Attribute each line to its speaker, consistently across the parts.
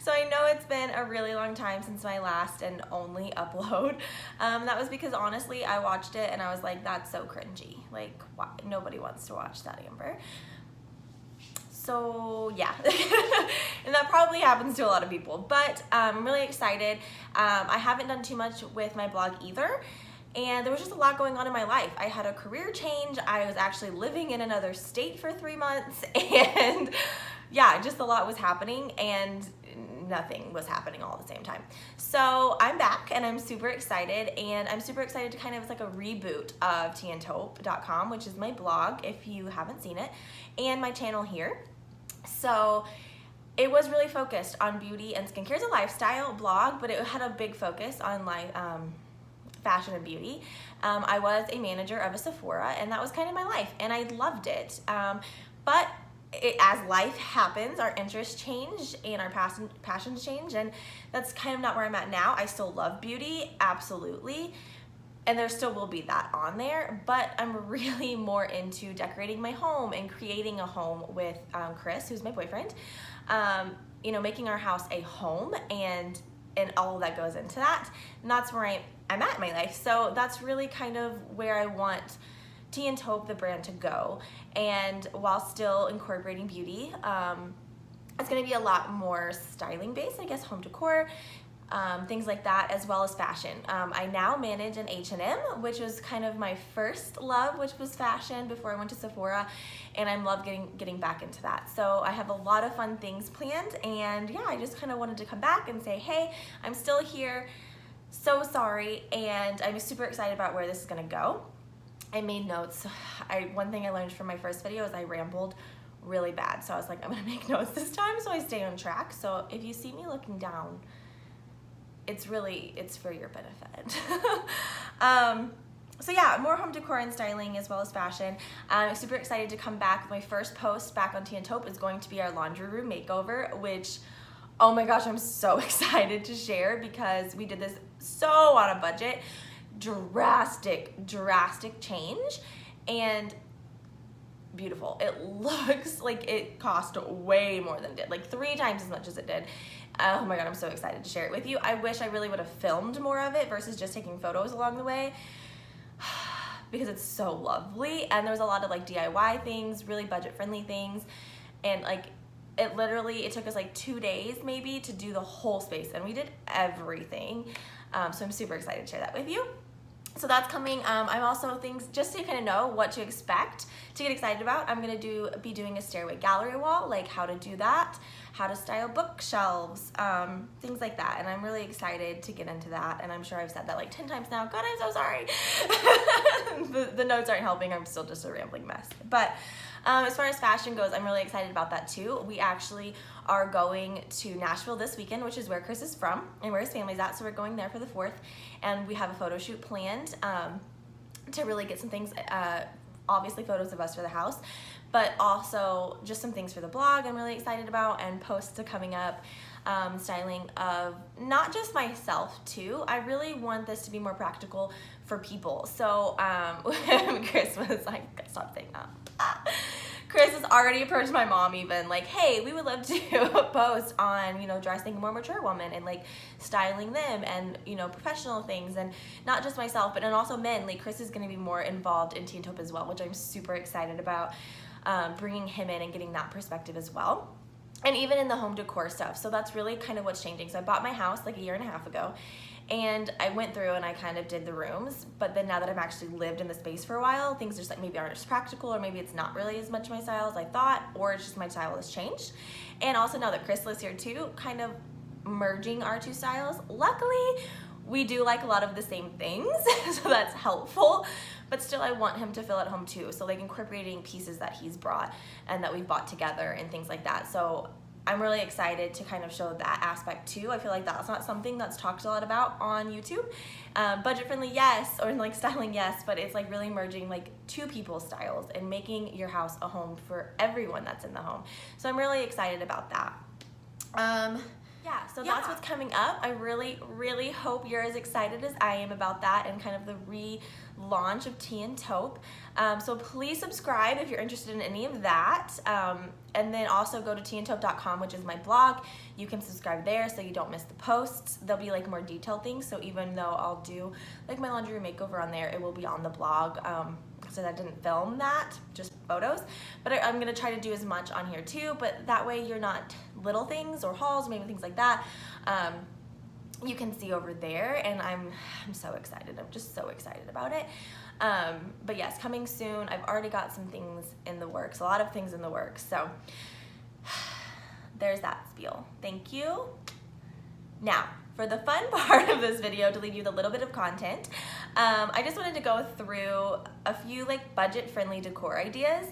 Speaker 1: So I know it's been a really long time since my last and only upload. That was because honestly, I watched it and I was like, that's so cringy. Like, why? Nobody wants to watch that, Amber. So yeah, and that probably happens to a lot of people, but I'm really excited. I haven't done too much with my blog either. And there was just a lot going on in my life. I had a career change. I was actually living in another state for 3 months, and yeah, just a lot was happening and nothing was happening all at the same time. So I'm back and I'm super excited, and I'm super excited to kind of, it's like a reboot of taupe.com, which is my blog if you haven't seen it, and my channel here. So it was really focused on beauty and skincare. It's a lifestyle blog, but it had a big focus on fashion and beauty. I was a manager of a Sephora, and that was kind of my life, and I loved it. But as life happens, our interests change and our passions change, and that's kind of not where I'm at now. I still love beauty, absolutely, and there still will be that on there, but I'm really more into decorating my home and creating a home with Chris, who's my boyfriend, you know, making our house a home and all that goes into that. And that's where I'm at in my life. So that's really kind of where I want Tea and Taupe, the brand, to go. And while still incorporating beauty, it's gonna be a lot more styling based, I guess, home decor, things like that, as well as fashion. I now manage an H&M, which was kind of my first love, which was fashion before I went to Sephora, and I'm love getting back into that. So I have a lot of fun things planned, and yeah, I just kind of wanted to come back and say, hey, I'm still here, so sorry, and I'm super excited about where this is gonna go. I made notes. One thing I learned from my first video is I rambled really bad, so I was like, I'm gonna make notes this time so I stay on track. So if you see me looking down, it's for your benefit. So yeah, more home decor and styling as well as fashion. I'm super excited to come back. My first post back on Tea and Taupe is going to be our laundry room makeover, which, oh my gosh, I'm so excited to share because we did this so on a budget. Drastic change, and beautiful. It looks like it cost way more than it did, like 3 times as much as it did. Oh my god, I'm so excited to share it with you. I wish I really would have filmed more of it versus just taking photos along the way, because it's so lovely, and there was a lot of like DIY things, really budget-friendly things, and like it took us like 2 days maybe to do the whole space, and we did everything. So I'm super excited to share that with you. So that's coming. I'm also just so you kind of know what to expect, to get excited about. I'm gonna be doing a stairway gallery wall, like how to do that, how to style bookshelves, things like that. And I'm really excited to get into that. And I'm sure I've said that like 10 times now. God, I'm so sorry. the notes aren't helping. I'm still just a rambling mess. But as far as fashion goes, I'm really excited about that too. We actually are going to Nashville this weekend, which is where Chris is from and where his family's at. So we're going there for the 4th, and we have a photo shoot planned to really get some things, obviously photos of us for the house, but also just some things for the blog I'm really excited about, and posts coming up, styling of not just myself too. I really want this to be more practical for people. So Chris was like, stop saying that. Chris has already approached my mom even, like, hey, we would love to post on, you know, dressing a more mature woman and like styling them, and, you know, professional things, and not just myself, but and also men. Like Chris is going to be more involved in Tea and Taupe as well, which I'm super excited about, bringing him in and getting that perspective as well. And even in the home decor stuff. So that's really kind of what's changing. So I bought my house like 1.5 years ago, and I went through and I kind of did the rooms, but then now that I've actually lived in the space for a while, things just like maybe aren't as practical, or maybe it's not really as much my style as I thought, or it's just my style has changed. And also now that Chris lives here too, kind of merging our 2 styles. Luckily, we do like a lot of the same things, so that's helpful, but still I want him to feel at home too. So like incorporating pieces that he's brought and that we've bought together and things like that. So I'm really excited to kind of show that aspect too. I feel like that's not something that's talked a lot about on YouTube. Budget friendly, yes, or like styling, yes, but it's like really merging like 2 people's styles and making your house a home for everyone that's in the home. So I'm really excited about that. Yeah, so that's what's coming up. I really, really hope you're as excited as I am about that and kind of the relaunch of Tea and Taupe. So please subscribe if you're interested in any of that. And then also go to teaandtaupe.com, which is my blog. You can subscribe there so you don't miss the posts. There'll be like more detailed things. So even though I'll do like my laundry room makeover on there, it will be on the blog. So I didn't film that, just photos. But I'm gonna try to do as much on here too, but that way you're not little things or hauls, maybe things like that. You can see over there, and I'm so excited. I'm just so excited about it. But yes, coming soon. I've already got some things in the works, a lot of things in the works. So there's that spiel. Thank you. Now, for the fun part of this video, to leave you with a little bit of content, I just wanted to go through a few like budget-friendly decor ideas,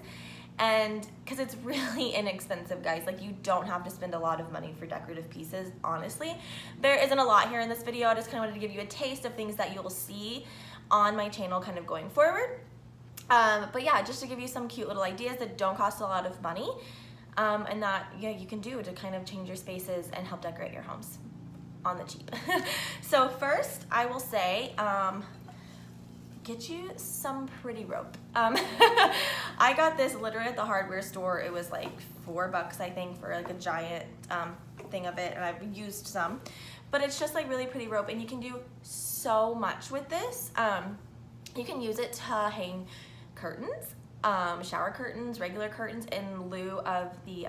Speaker 1: and because it's really inexpensive, guys. Like, you don't have to spend a lot of money for decorative pieces, honestly. There isn't a lot here in this video. I just kind of wanted to give you a taste of things that you'll see on my channel kind of going forward. But yeah, just to give you some cute little ideas that don't cost a lot of money, and that you can do to kind of change your spaces and help decorate your homes on the cheap. So first, I will say, get you some pretty rope. I got this literally at the hardware store. It was like $4, I think, for like a giant thing of it, and I've used some. But it's just like really pretty rope, and you can do so much with this. You can use it to hang curtains, shower curtains, regular curtains, in lieu of the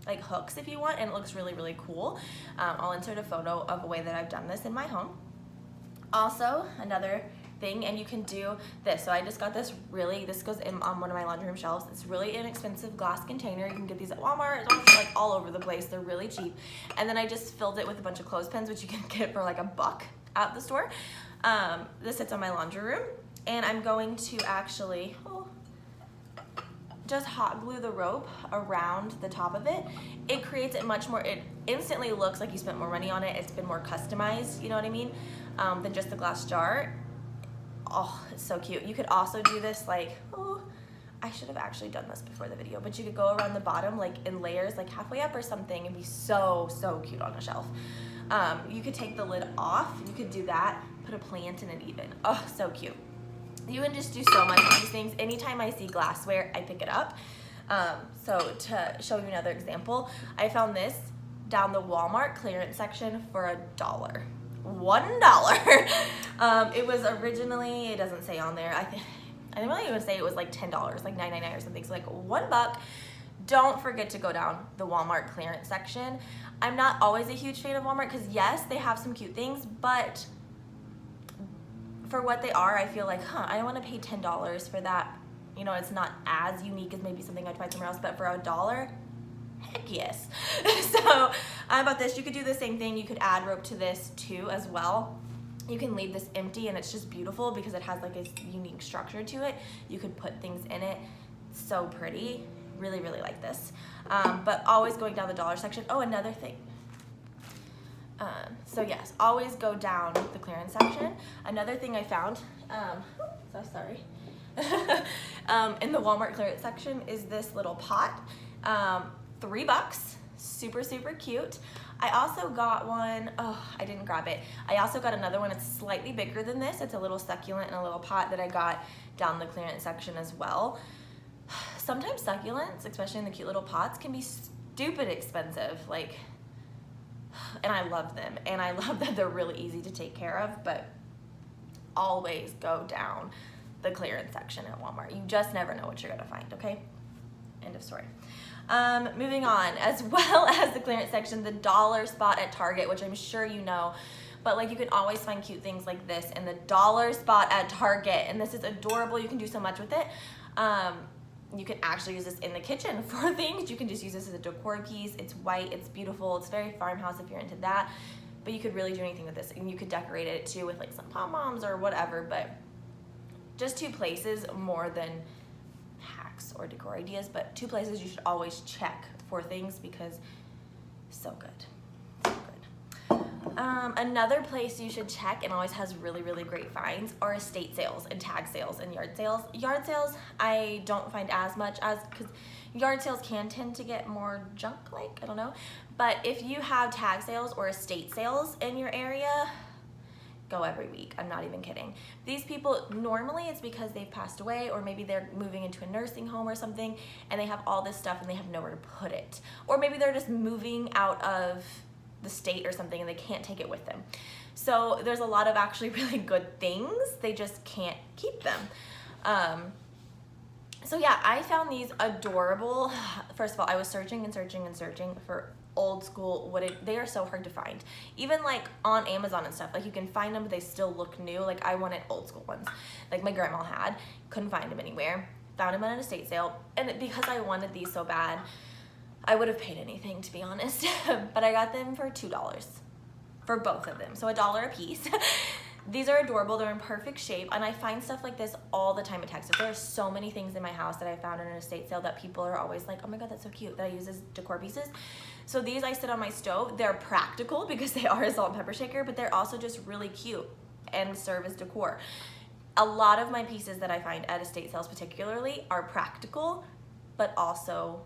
Speaker 1: like hooks if you want, and it looks really, really cool. I'll insert a photo of a way that I've done this in my home. Also, another thing, and you can do this. So I just got this this goes in on one of my laundry room shelves. It's really inexpensive glass container. You can get these at Walmart. It's like all over the place. They're really cheap. And then I just filled it with a bunch of clothespins, which you can get for like $1 at the store. This sits on my laundry room, and I'm going to actually just hot glue the rope around the top of it. It creates it much more, it instantly looks like you spent more money on it. It's been more customized, you know what I mean, than just the glass jar. Oh, it's so cute. You could also do this like, I should have actually done this before the video, but you could go around the bottom like in layers, like halfway up or something, and be so, so cute on a shelf. You could take the lid off. You could do that, put a plant in it even. Oh, so cute. You can just do so much with these things. Anytime I see glassware, I pick it up. So to show you another example, I found this down the Walmart clearance section for $1. $1. It was originally, it doesn't say on there, I didn't really even say it was like $10, like $9.99 or something. So like $1. Don't forget to go down the Walmart clearance section. I'm not always a huge fan of Walmart because yes, they have some cute things, but for what they are, I feel like, I don't want to pay $10 for that. You know, it's not as unique as maybe something I'd find somewhere else, but for $1, heck yes. So about this, you could do the same thing. You could add rope to this too as well. You can leave this empty, and it's just beautiful because it has like a unique structure to it. You could put things in it. So pretty. Really, really like this. But always going down the dollar section. Oh, another thing. So yes, always go down the clearance section. Another thing I found, so sorry, in the Walmart clearance section is this little pot, $3, super, super cute. I also got one, I didn't grab it. I also got another one, it's slightly bigger than this. It's a little succulent in a little pot that I got down the clearance section as well. Sometimes succulents, especially in the cute little pots, can be stupid expensive, like, and I love them, and I love that they're really easy to take care of, but always go down the clearance section at Walmart. You just never know what you're gonna find, okay? End of story. Moving on, as well as the clearance section, the dollar spot at Target, which I'm sure you know, but like you can always find cute things like this in the dollar spot at Target, and this is adorable. You can do so much with it. You can actually use this in the kitchen for things. You can just use this as a decor piece. It's white, it's beautiful, it's very farmhouse if you're into that, but you could really do anything with this, and you could decorate it too with like some pom-poms or whatever, but just 2 places more than hacks or decor ideas, but 2 places you should always check for things because so good, so good. Another place you should check and always has really, really great finds are estate sales and tag sales and yard sales. Yard sales, I don't find as much as, because yard sales can tend to get more junk-like, I don't know. But if you have tag sales or estate sales in your area, go every week. I'm not even kidding. These people, normally it's because they've passed away, or maybe they're moving into a nursing home or something, and they have all this stuff and they have nowhere to put it. Or maybe they're just moving out of the state or something and they can't take it with them. So there's a lot of actually really good things, they just can't keep them. So yeah, I found these adorable. First of all, I was searching and searching and searching for old school wooden. They are so hard to find, even like on Amazon and stuff. Like you can find them but they still look new. Like I wanted old school ones like my grandma had, couldn't find them anywhere, found them at an estate sale, and because I wanted these so bad, I would have paid anything, to be honest. But I got them for $2 for both of them, so $1 a piece. These are adorable, they're in perfect shape, and I find stuff like this all the time at Texas. There are so many things in my house that I found in an estate sale that people are always like, oh my god, that's so cute, that I use as decor pieces. So these I sit on my stove. They're practical because they are a salt and pepper shaker, but they're also just really cute and serve as decor. A lot of my pieces that I find at estate sales particularly are practical, but also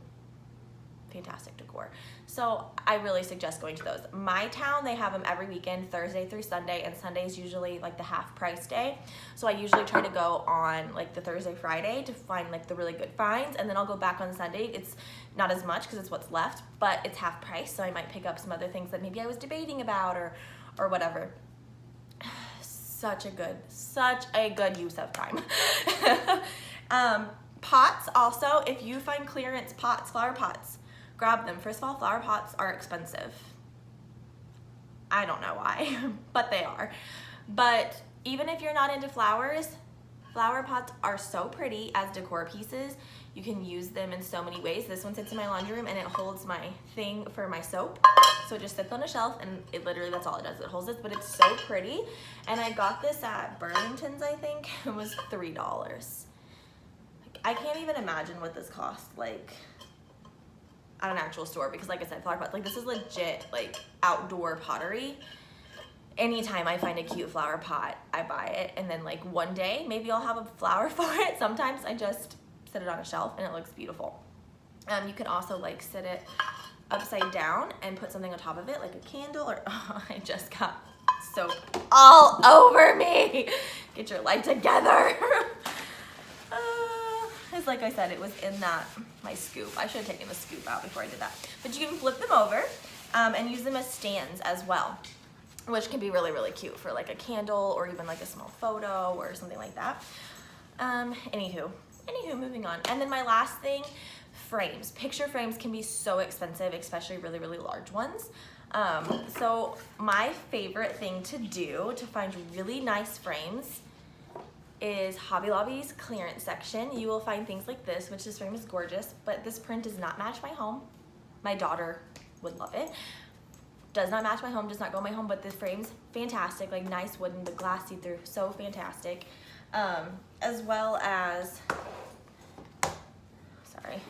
Speaker 1: fantastic decor. So I really suggest going to those. My town, they have them every weekend, Thursday through Sunday, and Sunday is usually like the half price day. So I usually try to go on like the Thursday, Friday to find like the really good finds, and then I'll go back on Sunday. It's not as much because it's what's left, but it's half price, so I might pick up some other things that maybe I was debating about or whatever. Such a good use of time. Pots also, if you find clearance pots, flower pots, grab them. First of all, flower pots are expensive. I don't know why, but they are. But even if you're not into flowers, flower pots are so pretty as decor pieces. You can use them in so many ways. This one sits in my laundry room and it holds my thing for my soap. So it just sits on a shelf and it literally, that's all it does. It holds this, but it's so pretty. And I got this at Burlington's, I think. It was $3. I can't even imagine what this cost like at an actual store, because like I said, flower pots, like this is legit like outdoor pottery. Anytime I find a cute flower pot, I buy it, and then like one day maybe I'll have a flower for it. Sometimes I just sit it on a shelf and it looks beautiful. You can also like sit it upside down and put something on top of it, like a candle, or oh, I just got soap all over me. Get your life together. Because like I said, it was in my scoop. I should have taken the scoop out before I did that. But you can flip them over and use them as stands as well, which can be really, really cute for like a candle or even like a small photo or something like that. Anywho, moving on. And then my last thing, frames. Picture frames can be so expensive, especially really, really large ones. So my favorite thing to do to find really nice frames is Hobby Lobby's clearance section. You will find things like this, which this frame is gorgeous, but this print does not match my home. My daughter would love it. Does not match my home, does not go in my home, but this frame's fantastic, like nice wooden, the glass see-through, so fantastic. As well as, sorry,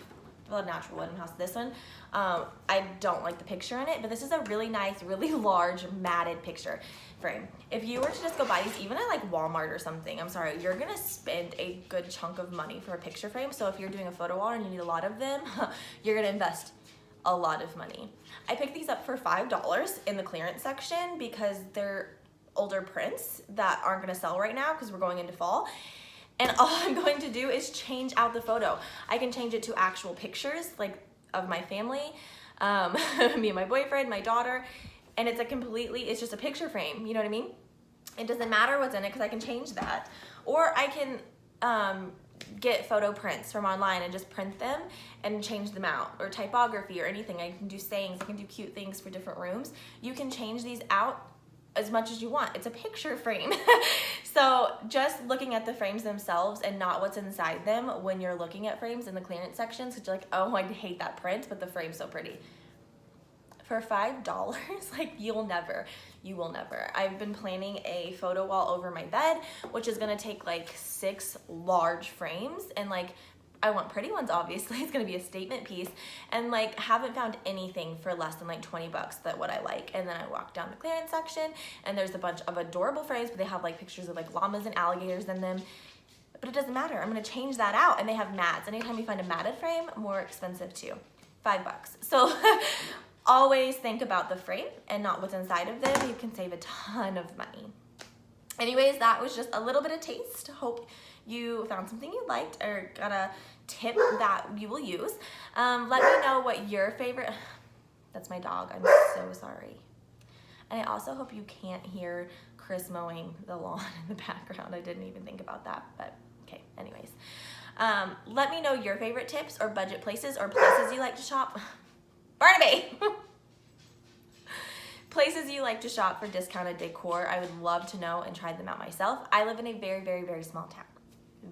Speaker 1: the natural wooden house. This one, I don't like the picture in it, but this is a really nice, really large matted picture frame. If you were to just go buy these, even at like Walmart or something, I'm sorry, you're gonna spend a good chunk of money for a picture frame. So if you're doing a photo wall and you need a lot of them, you're gonna invest a lot of money. I picked these up for $5 in the clearance section because they're older prints that aren't gonna sell right now because we're going into fall. And all I'm going to do is change out the photo. I can change it to actual pictures like of my family, me and my boyfriend, my daughter, and it's just a picture frame, you know what I mean? It doesn't matter what's in it because I can change that. Or I can get photo prints from online and just print them and change them out, or typography or anything. I can do sayings, I can do cute things for different rooms. You can change these out as much as you want. It's a picture frame. So just looking at the frames themselves and not what's inside them when you're looking at frames in the clearance sections, because you're like, oh, I hate that print, but the frame's so pretty. For $5, like you will never. I've been planning a photo wall over my bed, which is gonna take like 6 large frames and like I want pretty ones, obviously. It's gonna be a statement piece. And like, haven't found anything for less than like 20 bucks that what I like. And then I walk down the clearance section and there's a bunch of adorable frames, but they have like pictures of like llamas and alligators in them. But it doesn't matter, I'm gonna change that out. And they have mats. Anytime you find a matted frame, more expensive too, $5. So always think about the frame and not what's inside of them. You can save a ton of money. Anyways, that was just a little bit of taste. Hope you found something you liked or got a tip that you will use. Let me know what your favorite, that's my dog, I'm so sorry. And I also hope you can't hear Chris mowing the lawn in the background. I didn't even think about that, but okay, anyways. Let me know your favorite tips or budget places or places you like to shop. Barnaby! Places you like to shop for discounted decor. I would love to know and try them out myself. I live in a very, very, very small town.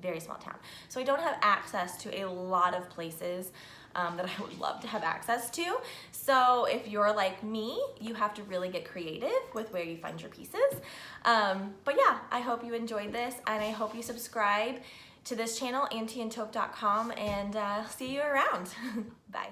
Speaker 1: Very small town. So I don't have access to a lot of places that I would love to have access to. So if you're like me, you have to really get creative with where you find your pieces. But yeah, I hope you enjoyed this and I hope you subscribe to this channel, auntyandtaupe.com, and see you around. Bye.